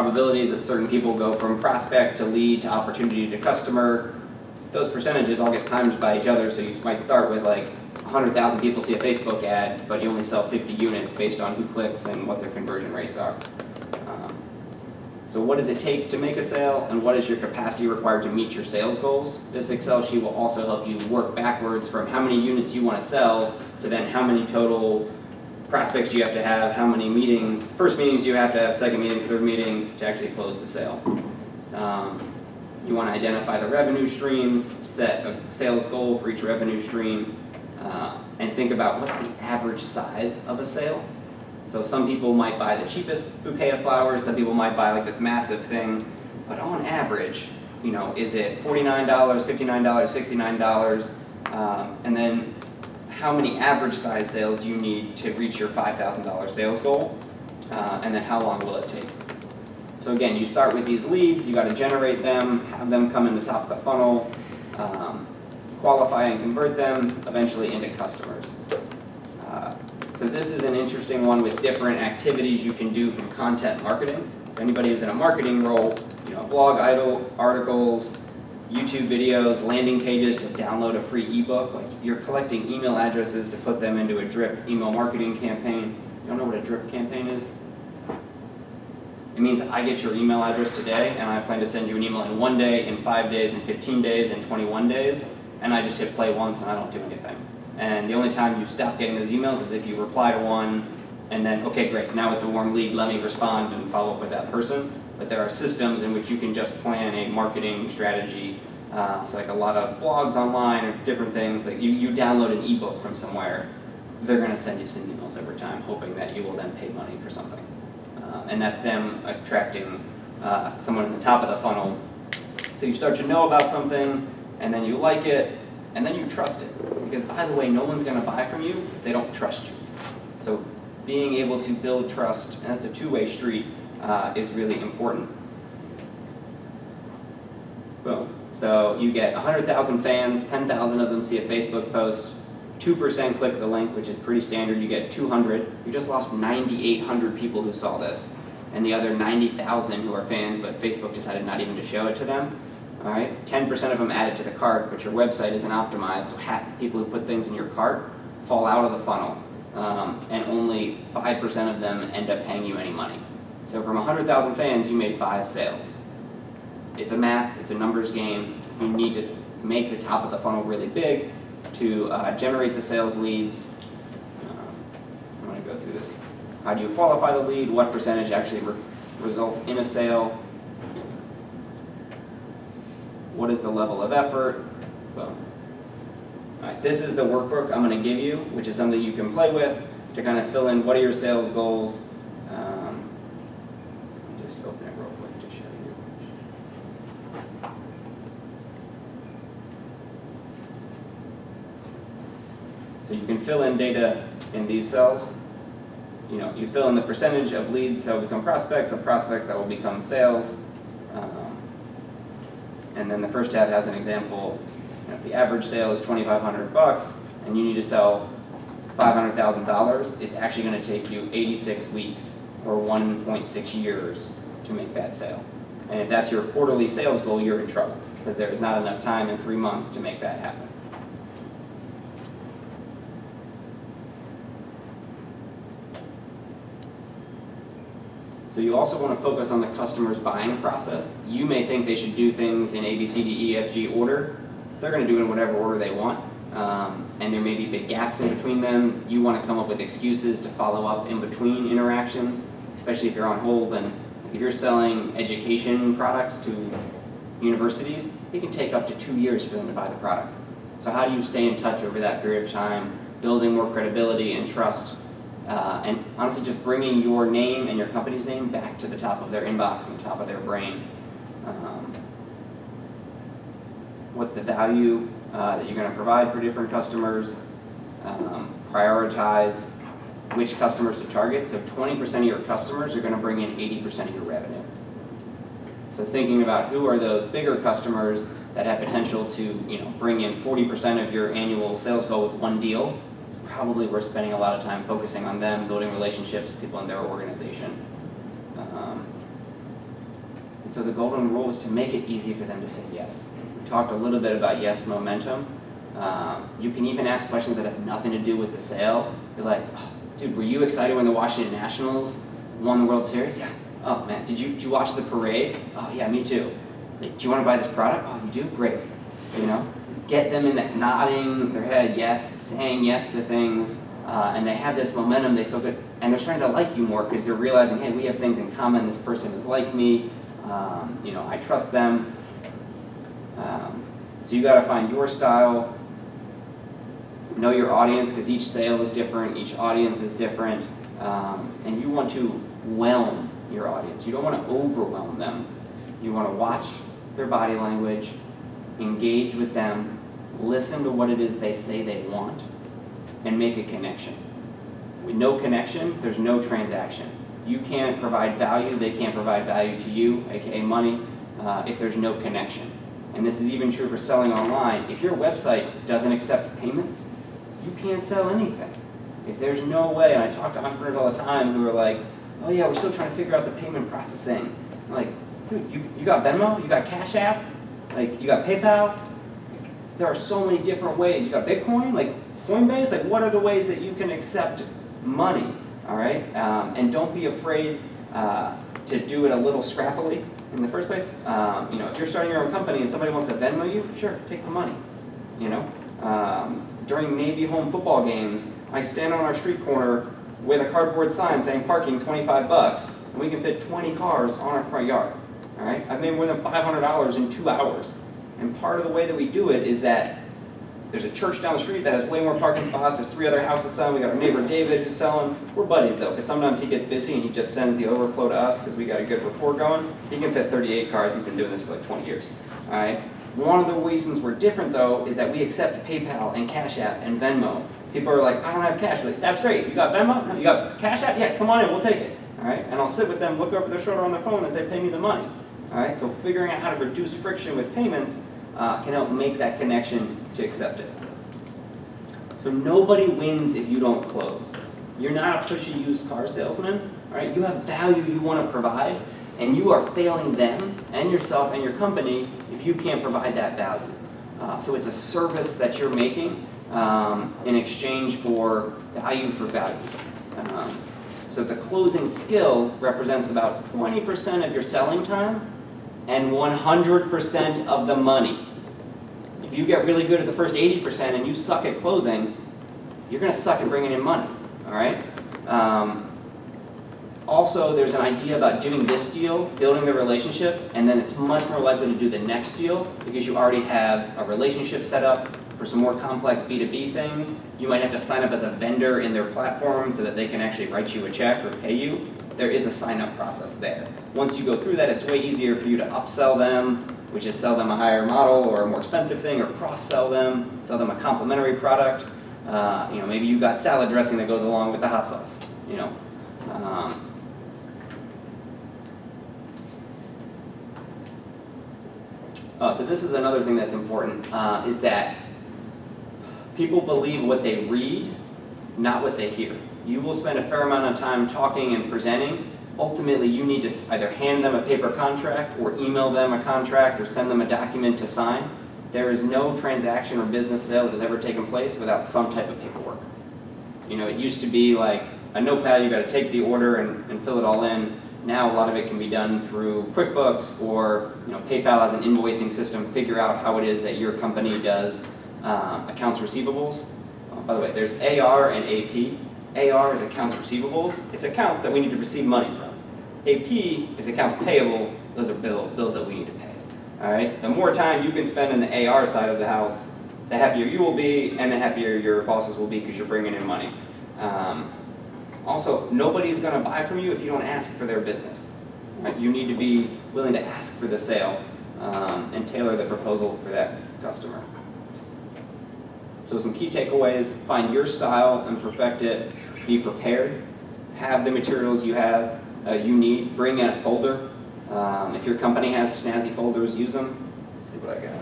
probabilities that certain people go from prospect to lead to opportunity to customer. Those percentages all get times by each other, so you might start with like 100,000 people see a Facebook ad, but you only sell 50 units based on who clicks and what their conversion rates are. So what does it take to make a sale, and what is your capacity required to meet your sales goals? This Excel sheet will also help you work backwards from how many units you want to sell to then how many total prospects you have to have, how many meetings, first meetings you have to have, second meetings, third meetings to actually close the sale. You want to identify the revenue streams, set a sales goal for each revenue stream, and think about what's the average size of a sale. So some people might buy the cheapest bouquet of flowers, some people might buy like this massive thing, but on average, you know, is it $49, $59, $69, and then how many average size sales do you need to reach your $5,000 sales goal, and then how long will it take? So again, you start with these leads, you got to generate them, have them come in the top of the funnel, qualify and convert them, eventually into customers. So this is an interesting one with different activities you can do from content marketing. So anybody who's in a marketing role, you know, blog articles, YouTube videos, landing pages to download a free ebook. Like you're collecting email addresses to put them into a drip email marketing campaign. You don't know what a drip campaign is? It means I get your email address today and I plan to send you an email in 1 day, in 5 days, in 15 days, in 21 days, and I just hit play once and I don't do anything. And the only time you stop getting those emails is if you reply to one and then, okay, great, now it's a warm lead, let me respond and follow up with that person. But there are systems in which you can just plan a marketing strategy. So like a lot of blogs online or different things that you download an ebook from somewhere, they're going to send you some emails over time, hoping that you will then pay money for something. And that's them attracting someone in the top of the funnel. So you start to know about something, and then you like it, and then you trust it. Because by the way, no one's going to buy from you if they don't trust you. So being able to build trust, and that's a two-way street, is really important. Boom. So you get 100,000 fans, 10,000 of them see a Facebook post, 2% click the link, which is pretty standard, you get 200. You just lost 9,800 people who saw this, and the other 90,000 who are fans, but Facebook decided not even to show it to them. All right, 10% of them added to the cart, but your website isn't optimized, so half the people who put things in your cart fall out of the funnel, and only 5% of them end up paying you any money. So from 100,000 fans, you made 5 sales. It's a math, it's a numbers game. You need to make the top of the funnel really big to generate the sales leads. I'm going to go through this. How do you qualify the lead? What percentage actually result in a sale? What is the level of effort? So, all right, this is the workbook I'm going to give you, which is something you can play with to kind of fill in what are your sales goals. Just open it real quick to show you. So you can fill in data in these cells. You know, you fill in the percentage of leads that will become prospects, of prospects that will become sales. And then the first tab has an example. You know, if the average sale is $2,500 and you need to sell $500,000, it's actually going to take you 86 weeks or 1.6 years to make that sale. And if that's your quarterly sales goal, you're in trouble because there is not enough time in 3 months to make that happen. So you also want to focus on the customer's buying process. You may think they should do things in A, B, C, D, E, F, G order. They're going to do it in whatever order they want. And there may be big gaps in between them. You want to come up with excuses to follow up in between interactions, especially if you're on hold. And if you're selling education products to universities, it can take up to 2 years for them to buy the product. So how do you stay in touch over that period of time, building more credibility and trust? And honestly, just bringing your name and your company's name back to the top of their inbox and the top of their brain. What's the value that you're going to provide for different customers? Prioritize which customers to target. So 20% of your customers are going to bring in 80% of your revenue. So thinking about who are those bigger customers that have potential to, bring in 40% of your annual sales goal with one deal. Probably worth spending a lot of time focusing on them, building relationships with people in their organization. And so the golden rule is to make it easy for them to say yes. We talked a little bit about yes momentum. You can even ask questions that have nothing to do with the sale. You're like, oh, dude, were you excited when the Washington Nationals won the World Series? Yeah. Oh man, did you watch the parade? Oh yeah, me too. Like, do you want to buy this product? Oh, you do? Great. You know, get them in that nodding their head, yes, saying yes to things, and they have this momentum. They feel good, and they're starting to like you more because they're realizing, hey, we have things in common. This person is like me. You know, I trust them. So you got to find your style. Know your audience, because each sale is different, each audience is different, and you want to whelm your audience. You don't want to overwhelm them. You want to watch their body language, engage with them, listen to what it is they say they want, and make a connection. With no connection, there's no transaction. You can't provide value, they can't provide value to you, aka money, if there's no connection. And this is even true for selling online. If your website doesn't accept payments, you can't sell anything. If there's no way, and I talk to entrepreneurs all the time who are like, oh yeah, we're still trying to figure out the payment processing. I'm like, dude, you got Venmo? You got Cash App? Like, you got PayPal? There are so many different ways. You got Bitcoin? Like, Coinbase? Like, what are the ways that you can accept money? All right? And don't be afraid to do it a little scrappily in the first place. You know, if you're starting your own company and somebody wants to Venmo you, sure, take the money. You know? During Navy home football games, I stand on our street corner with a cardboard sign saying parking $25, and we can fit 20 cars on our front yard. All right? I've made more than $500 in 2 hours. And part of the way that we do it is that there's a church down the street that has way more parking spots. There's 3 other houses selling. We got our neighbor David who's selling. We're buddies though, because sometimes he gets busy and he just sends the overflow to us because we got a good rapport going. He can fit 38 cars. He's been doing this for like 20 years. All right? One of the reasons we're different though is that we accept PayPal and Cash App and Venmo. People are like, I don't have cash. We're like, that's great. You got Venmo? No, you got Cash App? Yeah, come on in. We'll take it. All right? And I'll sit with them, look over their shoulder on their phone as they pay me the money. All right? So figuring out how to reduce friction with payments can help make that connection to accept it. So nobody wins if you don't close. You're not a pushy used car salesman. All right? You have value you want to provide, and you are failing them and yourself and your company if you can't provide that value. So it's a service that you're making in exchange for value for value. So the closing skill represents about 20% of your selling time and 100% of the money. If you get really good at the first 80% and you suck at closing, you're going to suck at bringing in money. All right? Also, there's an idea about doing this deal, building the relationship, and then it's much more likely to do the next deal because you already have a relationship set up. For some more complex B2B things, you might have to sign up as a vendor in their platform so that they can actually write you a check or pay you. There is a sign-up process there. Once you go through that, it's way easier for you to upsell them, which is sell them a higher model or a more expensive thing, or cross-sell them, sell them a complementary product. You know, maybe you got salad dressing that goes along with the hot sauce. You know. So this is another thing that's important, is that people believe what they read, not what they hear. You will spend a fair amount of time talking and presenting. Ultimately, you need to either hand them a paper contract or email them a contract or send them a document to sign. There is no transaction or business sale that has ever taken place without some type of paperwork. You know, it used to be like a notepad, you got to take the order and fill it all in. Now a lot of it can be done through QuickBooks, or you know, PayPal has an invoicing system. Figure out how it is that your company does accounts receivables. By the way, there's AR and AP. AR is accounts receivables. It's accounts that we need to receive money from. AP is accounts payable. Those are bills that we need to pay. All right. The more time you can spend in the AR side of the house, the happier you will be, and the happier your bosses will be because you're bringing in money. Also, nobody's going to buy from you if you don't ask for their business. Right? You need to be willing to ask for the sale and tailor the proposal for that customer. So some key takeaways: find your style and perfect it. Be prepared. Have the materials you need. Bring in a folder. If your company has snazzy folders, use them. Let's see what I got.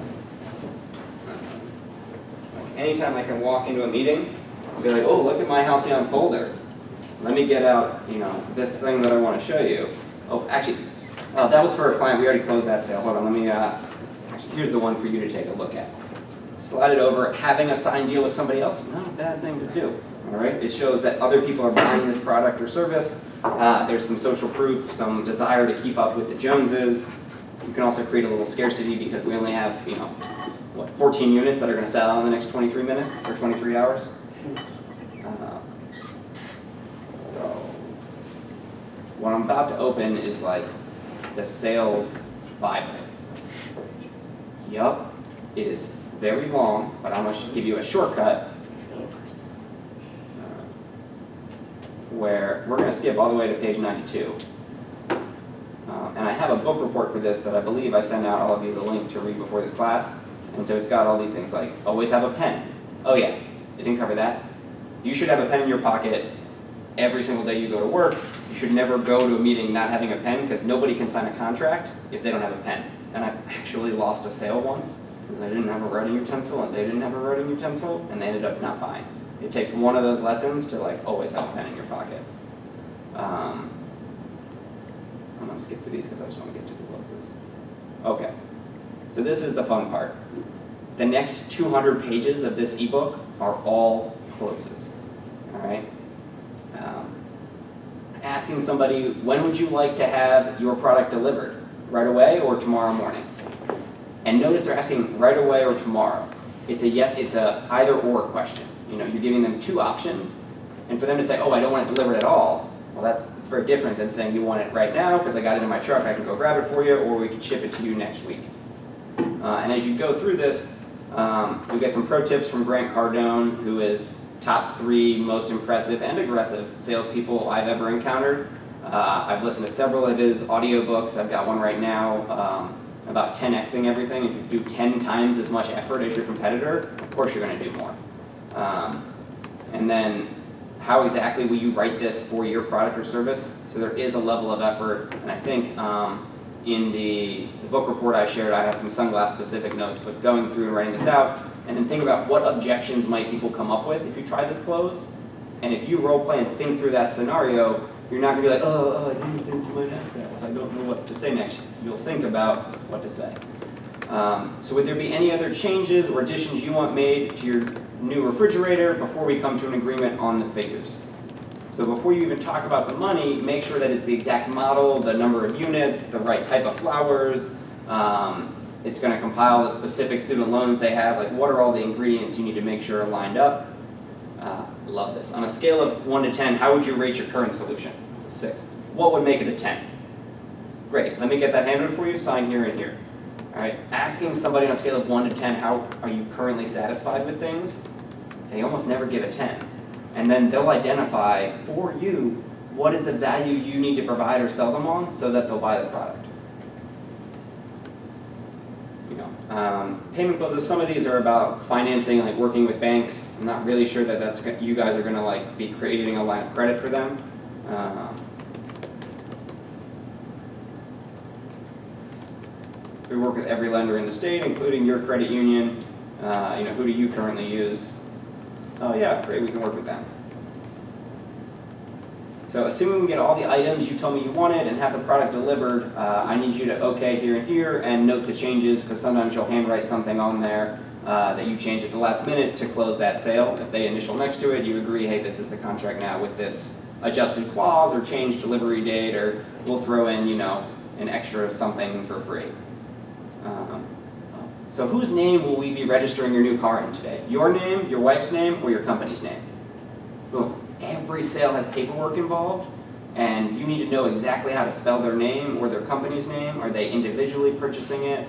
Anytime I can walk into a meeting and be like, oh, look at my Halcyon folder. Let me get out, you know, this thing that I want to show you. Oh, actually, That was for a client. We already closed that sale. Hold on, let me, actually, here's the one for you to take a look at. Slide it over. Having a signed deal with somebody else, not a bad thing to do. All right, it shows that other people are buying this product or service. There's some social proof, some desire to keep up with the Joneses. You can also create a little scarcity because we only have, 14 units that are going to sell in the next 23 minutes or 23 hours. So what I'm about to open is like the sales Bible. Yup, it is very long, but I'm going to give you a shortcut where we're going to skip all the way to page 92. And I have a book report for this that I believe I sent out all of you the link to read before this class. And so it's got all these things like, always have a pen. Oh yeah, they didn't cover that. You should have a pen in your pocket every single day you go to work. You should never go to a meeting not having a pen because nobody can sign a contract if they don't have a pen. And I actually lost a sale once because I didn't have a writing utensil and they didn't have a writing utensil and they ended up not buying. It takes one of those lessons to like always have a pen in your pocket. I'm going to skip through these because I just want to get to the closes. Okay, so this is the fun part. The next 200 pages of this ebook are all closes. All right. Asking somebody, when would you like to have your product delivered? Right away or tomorrow morning? And notice they're asking right away or tomorrow. It's a yes, it's a either or question. You're giving them two options. And for them to say, oh, I don't want it delivered at all, well, that's very different than saying you want it right now because I got it in my truck, I can go grab it for you, or we could ship it to you next week. And as you go through this, you'll get some pro tips from Grant Cardone, who is top 3 most impressive and aggressive salespeople I've ever encountered. I've listened to several of his audiobooks. I've got one right now about 10xing everything. If you do 10 times as much effort as your competitor, of course you're going to do more. And then how exactly will you write this for your product or service? So there is a level of effort, and I think in the book report I shared, I have some sunglass specific notes, but going through and writing this out, and then think about what objections might people come up with if you try this close. And if you role play and think through that scenario, you're not going to be like, oh, I didn't think you might ask that, so I don't know what to say next. You'll think about what to say. So would there be any other changes or additions you want made to your new refrigerator before we come to an agreement on the figures? So before you even talk about the money, make sure that it's the exact model, the number of units, the right type of flowers. It's going to compile the specific student loans they have. Like, what are all the ingredients you need to make sure are lined up? Love this. On a scale of 1 to 10, how would you rate your current solution? It's a 6. What would make it a 10? Great. Let me get that handwritten for you. Sign here and here. All right. Asking somebody on a scale of 1 to 10, how are you currently satisfied with things? They almost never give a 10. And then they'll identify for you what is the value you need to provide or sell them on so that they'll buy the product. Payment closes, some of these are about financing, like working with banks. I'm not really sure that you guys are going to like be creating a line of credit for them. We work with every lender in the state, including your credit union. Who do you currently use? Oh yeah, great, we can work with them. So assuming we get all the items you told me you wanted and have the product delivered, I need you to okay here and here and note the changes, because sometimes you'll handwrite something on there that you change at the last minute to close that sale. If they initial next to it, you agree, hey, this is the contract now with this adjusted clause or changed delivery date, or we'll throw in, an extra something for free. So whose name will we be registering your new car in today? Your name, your wife's name, or your company's name? Boom. Every sale has paperwork involved, and you need to know exactly how to spell their name or their company's name. Are they individually purchasing it?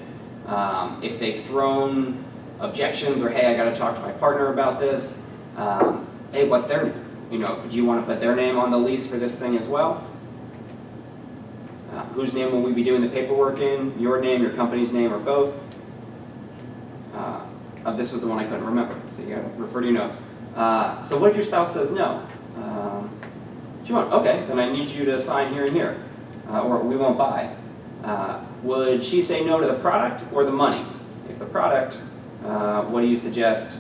If they've thrown objections or, hey, I got to talk to my partner about this. Hey, what's their name? Do you want to put their name on the lease for this thing as well? Whose name will we be doing the paperwork in? Your name, your company's name, or both? This was the one I couldn't remember, so you got to refer to your notes. So what if your spouse says no? Do you want? Okay, then I need you to sign here and here, or we won't buy. Would she say no to the product or the money? If the product, what do you suggest?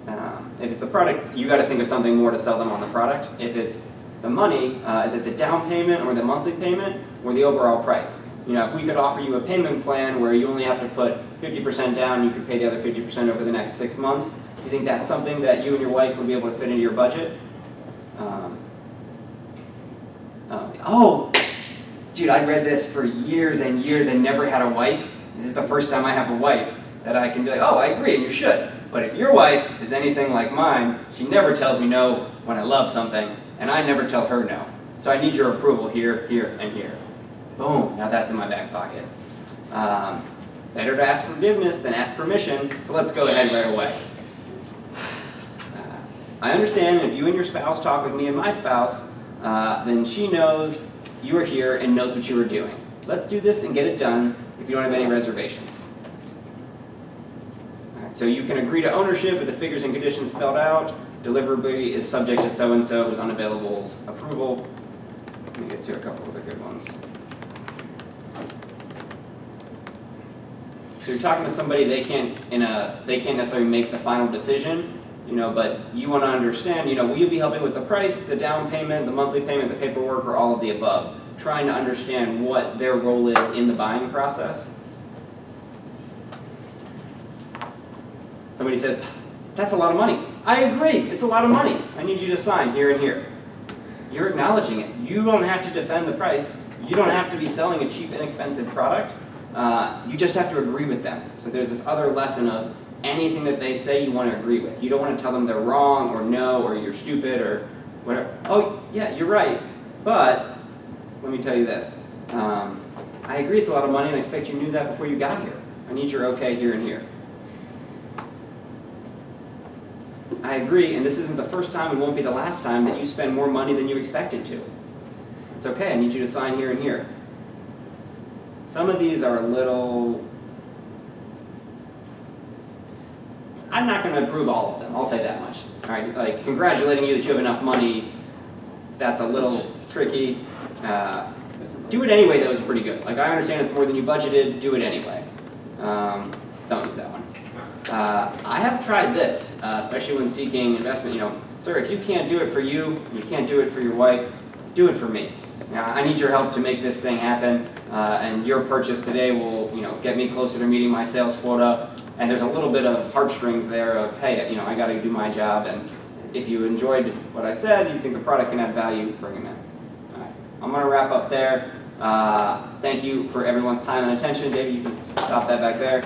If it's the product, you got to think of something more to sell them on the product. If it's the money, is it the down payment or the monthly payment or the overall price? You know, if we could offer you a payment plan where you only have to put 50% down, you could pay the other 50% over the next 6 months, do you think that's something that you and your wife would be able to fit into your budget? Oh, dude, I read this for years and years and never had a wife. This is the first time I have a wife that I can be like, oh, I agree, and you should. But if your wife is anything like mine, she never tells me no when I love something, and I never tell her no. So I need your approval here, here, and here. Boom, now that's in my back pocket. Better to ask forgiveness than ask permission, so let's go ahead right away. I understand if you and your spouse talk with me and my spouse, then she knows you are here and knows what you are doing. Let's do this and get it done if you don't have any reservations. All right, so you can agree to ownership with the figures and conditions spelled out. Deliverability is subject to so-and-so who's unavailable's approval. Let me get to a couple of the good ones. So you're talking to somebody, they can't necessarily make the final decision, you know, but you want to understand, you know, will you be helping with the price, the down payment, the monthly payment, the paperwork, or all of the above? Trying to understand what their role is in the buying process. Somebody says, that's a lot of money. I agree, it's a lot of money. I need you to sign here and here. You're acknowledging it. You don't have to defend the price. You don't have to be selling a cheap, inexpensive product. You just have to agree with them. So there's this other lesson of anything that they say you want to agree with. You don't want to tell them they're wrong or no or you're stupid or whatever. Oh, yeah, you're right. But let me tell you this. I agree it's a lot of money and I expect you knew that before you got here. I need your okay here and here. I agree, and this isn't the first time and won't be the last time that you spend more money than you expected to. It's okay, I need you to sign here and here. Some of these are a little... I'm not going to approve all of them, I'll say that much. All right, like congratulating you that you have enough money, that's a little tricky. Do it anyway, that was pretty good. Like I understand it's more than you budgeted, do it anyway. Don't use that one. I have tried this, especially when seeking investment. You know, sir, if you can't do it for you, you can't do it for your wife, do it for me. Now, I need your help to make this thing happen, and your purchase today will, you know, get me closer to meeting my sales quota. And there's a little bit of heartstrings there of, hey, you know, I got to do my job, and if you enjoyed what I said, you think the product can add value, bring them in. All right, I'm going to wrap up there. Thank you for everyone's time and attention. David, you can stop that back there.